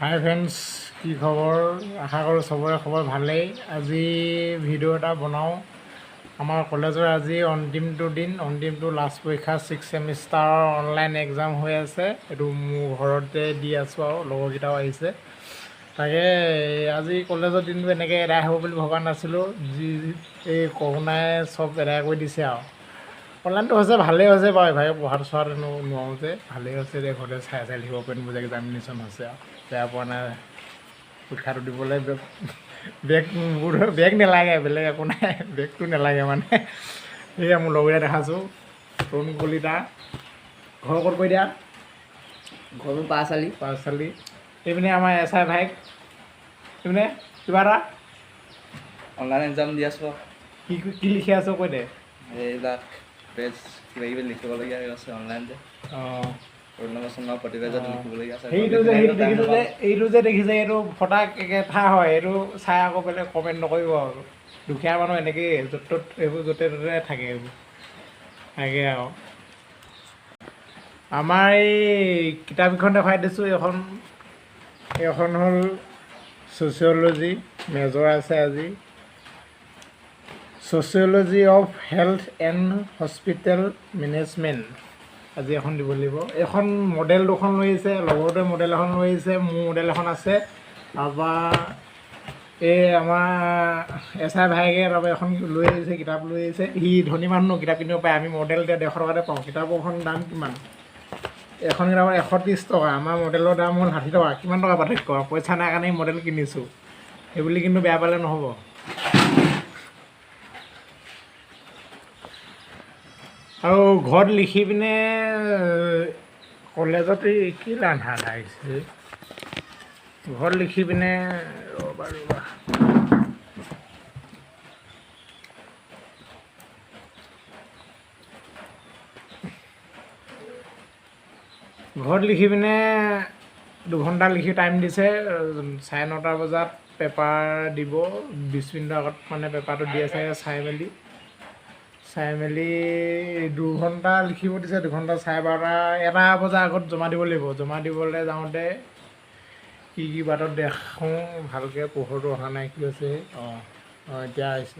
হাই friends, কি খবৰ? আশা কৰোঁ চবৰে খবৰ ভালেই। আজি ভিডিঅ' এটা বনাওঁ। আমাৰ কলেজৰ আজি অন্তিমটো লাষ্ট পৰীক্ষা 6th ছেমিষ্টাৰৰ অনলাইন এক্সাম হৈ আছে। এইটো মোৰ ঘৰতে দি আছোঁ আৰু লগৰকেইটাও আহিছে। তাকে আজি কলেজৰ দিনটো এনেকৈ এদাই হ'ব বুলি ভবা নাছিলোঁ। এই কৰোণাই চব এদাই কৰি দিছে আৰু অনলাইনটো হৈছে ভালেই হৈছে বাৰু। এভাগে পঢ়াটো চোৱাটো নোৱাৰোঁ যে ভালেই হৈছে যে ঘৰতে চাই লিখিব পাৰিম যে এক্সামিনেশ্যন হৈছে আৰু বেয়া পোৱা নাই। পৰীক্ষাটো দিবলৈ বেগ নালাগে, বেলেগ একো নাই, বেগটো নালাগে মানে। সেয়া মোৰ লগতে দেখাছোঁ তৰুণ কলিতা। ঘৰ ক'ত কৈ দিয়া? ঘৰ পাঁচচালি। এইপিনে আমাৰ SI ভাইক, এইপিনে কিবা এটা অনলাইন এক্সাম দি আছোঁ। কি লিখি আছোঁ কৈ দে। এইবিলাক পেজ কিবাকিবি লিখিবলগীয়া হৈ আছে অনলাইনতে। অঁ, প্ৰতিবেদন লিখিবলগীয়া আছে। এইটো যে দেখিছে, এইটো ফটাক একেঠা হয়। এইটো চাই আকৌ বেলেগ কমেণ্ট নকৰিব আৰু। দুখীয়া মানুহ এনেকেই য'ত ত'ত এইবোৰ য'তে ত'তে থাকে এইবোৰ থাকে আৰু। আমাৰ এই কিতাপকেইখন দেখাই দিছোঁ। এইখন হ'ল ছ'চিয়'লজি, মেজৰ আছে আজি। Sociology of health and hospital management আজি এখন দিব লাগিব। এইখন মডেল দুখন লৈ আহিছে, লগৰটোৱে মডেল এখন লৈ আহিছে, মোৰ মডেল এখন আছে। তাৰপৰা এই আমাৰ SI ভাইকে তাৰপৰা এখন লৈ আহিছে, কিতাপ লৈ আহিছে। সি ধনী মানুহ, কিতাপ কিনিব পাৰে। আমি মডেল এতিয়া 150 টকাতে পাওঁ। কিতাপৰখন দাম কিমান? এখন কিতাপৰ 130 টকা। আমাৰ মডেলৰ দাম হ'ল 60 টকা। কিমান টকা পাৰ্থক্য? পইচা নাই কাৰণে মডেল কিনিছোঁ। সেইবুলি কিন্তু বেয়া পালে নহ'ব। আৰু ঘৰত লিখি পিনে কলেজত কি ৰান্ধা আহিছে। ঘৰত লিখি পিনে ৰ'বা ঘৰত লিখি পিনে 2 ঘণ্টা লিখি টাইম দিছে। 9:30 বজাত পেপাৰ দিব। 20 মিনিটৰ আগত মানে পেপাৰটো দি আছে। চাই মেলি 2 ঘণ্টা লিখিব দিছে। 2 ঘণ্টা 12:30 এটা বজাৰ আগত জমা দিব লাগিব। জমা দিবলৈ যাওঁতে কি বাটত দেখোঁ, ভালকৈ পোহৰটো অহা নাই। কি হৈছে? অঁ, এতিয়া আহিছে।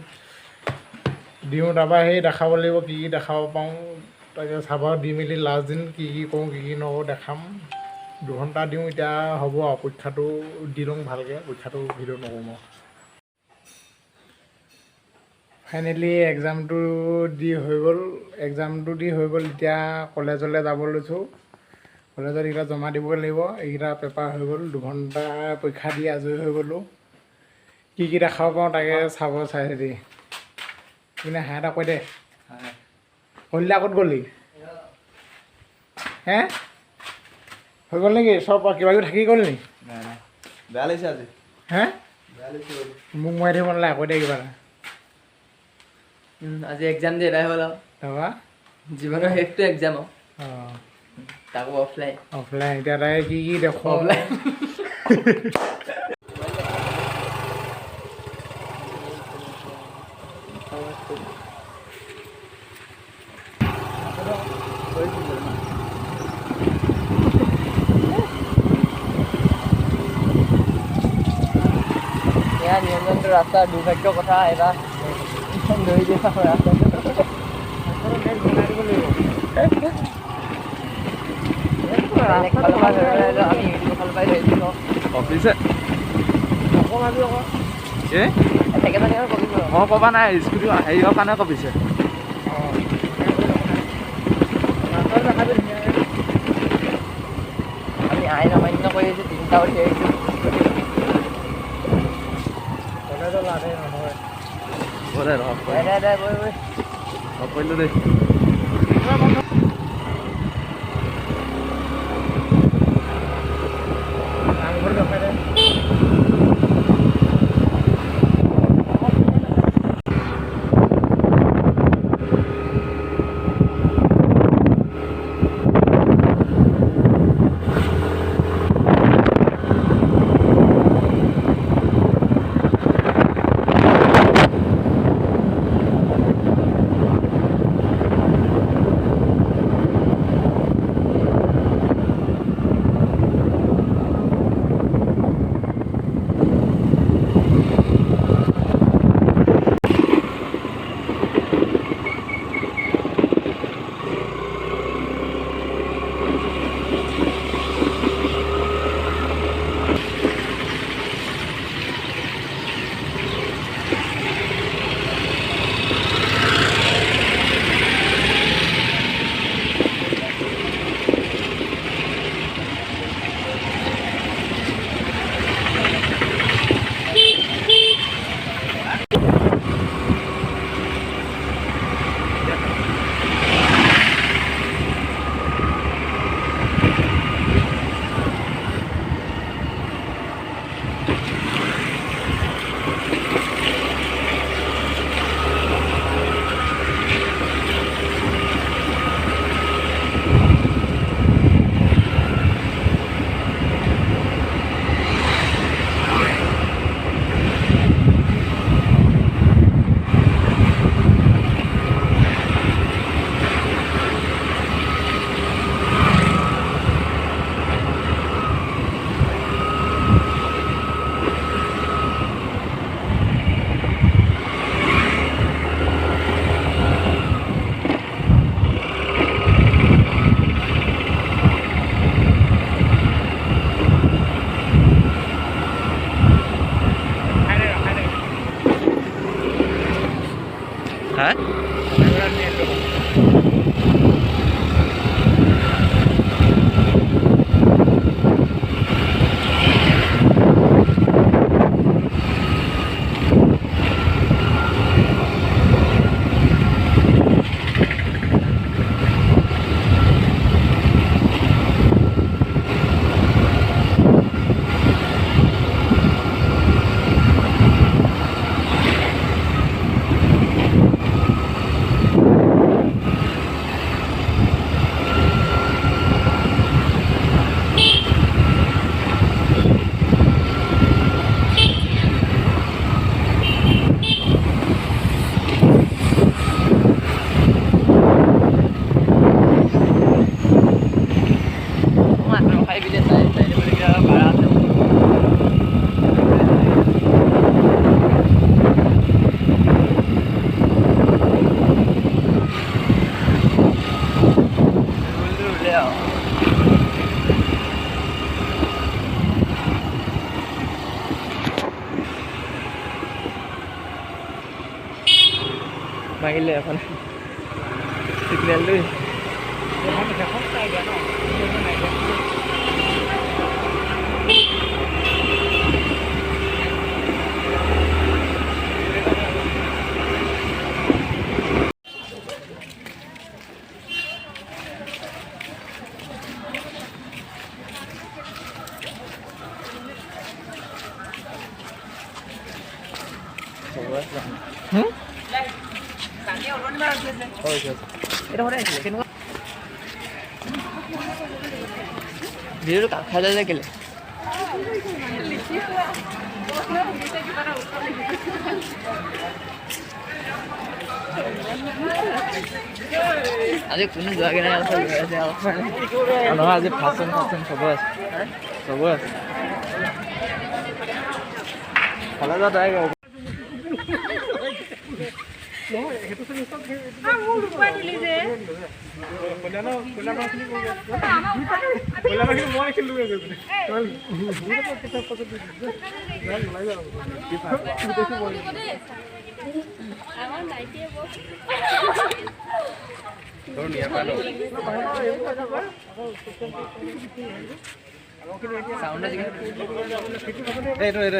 দিওঁ তাৰপৰা সেই দেখাব লাগিব কি দেখাব পাৰোঁ। তাকে চাব দি মেলি লাষ্ট দিন কি কৰোঁ, কি নকৰোঁ দেখাম। 2 ঘণ্টা দিওঁ এতিয়া হ'ব আৰু। পৰীক্ষাটো দি লওঁ ভালকৈ। পৰীক্ষাটো ভিডিঅ' নকৰোঁ মই। ফাইনেলি এক্সামটো দি হৈ গ'ল। এতিয়া কলেজলৈ যাব লৈছোঁ। কলেজত এইকেইটা জমা দিব লাগিব। এইকেইটা পেপাৰ হৈ গ'ল। 2 ঘণ্টা পৰীক্ষা দি আজৰি হৈ গ'লোঁ। কি দেখাব পাৰোঁ তাকে চাই চিতি। কিনে হাঁহ এটা কৈ দে। কলিতা ক'ত গ'লি? হে হৈ গ'ল নেকি চব? কিবাকিবি থাকি গ'ল নি? বেয়া লাগিছে আজি। হে মোক মাৰি থাকিব নালাগে, কৈ দে কিবা এটা। আজি এক্সাম দি এদাই হ'ল আৰু। তাৰপৰা জীৱনৰ শেষটো এক্সাম আৰু। অঁ, তাকো অফলাইন। এতিয়া তাই কি দেখুৱাব? অফলাইন এয়া নিৰঞ্জনটো ৰাস্তাৰ দুৰ্ভাগ্যৰ কথা। এটা ধৰি দিয়া ৰাস্তাটো আমি ইউটিউবৰ ফালৰ পৰাই ধৰিছোঁ। অফিছে মই ক'বা নাই, স্কুটি হেৰিৰ কাৰণে কপিছে। আমি আইন অমান্য কৰি আহিছোঁ। 3টা উঠি আহিছোঁ। কৰিলোঁ দেই। মাৰিলে এখন চিগনেলটো ভিডিঅ'টো কাট খাই যায় যে কেলে আজি কোনো যোৱাগে নাই নহয় আজি ফাংচন চবৰ আছে ভালে যোৱা তাই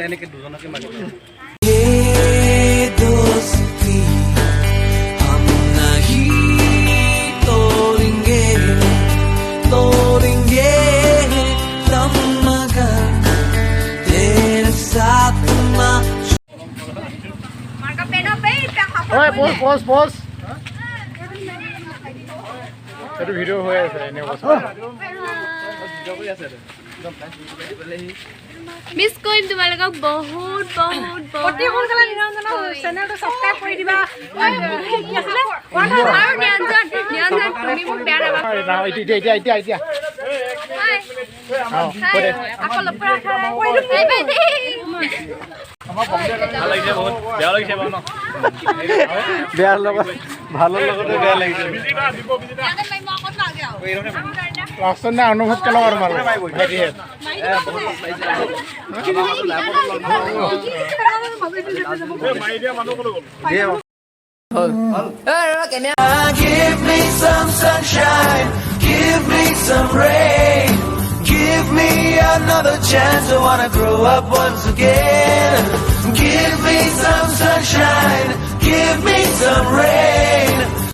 এনেকে দুজনকে মাৰি এইটো ভিডিঅ' হৈ আছে এনে মিছ কৰিম তোমালোকক বহুত বহুত অতি সোনকালে নিৰঞ্জনৰ চেনেলটো ছাবস্ক্ৰাইব কৰি দিবা আৰু নিৰঞ্জন তুমি মোক বেয়া নাপাবা এতিয়া আকৌ লগ কৰা বাই বাই দেই বেয়াৰ লগত ভালৰ লগতে বেয়া লাগিছে লাষ্টত অনুভৱ কেলা আৰু মাৰো Give me some sunshine, give me some rain, give me another chance. I wanna grow up once again. Give me some sunshine, give me some rain.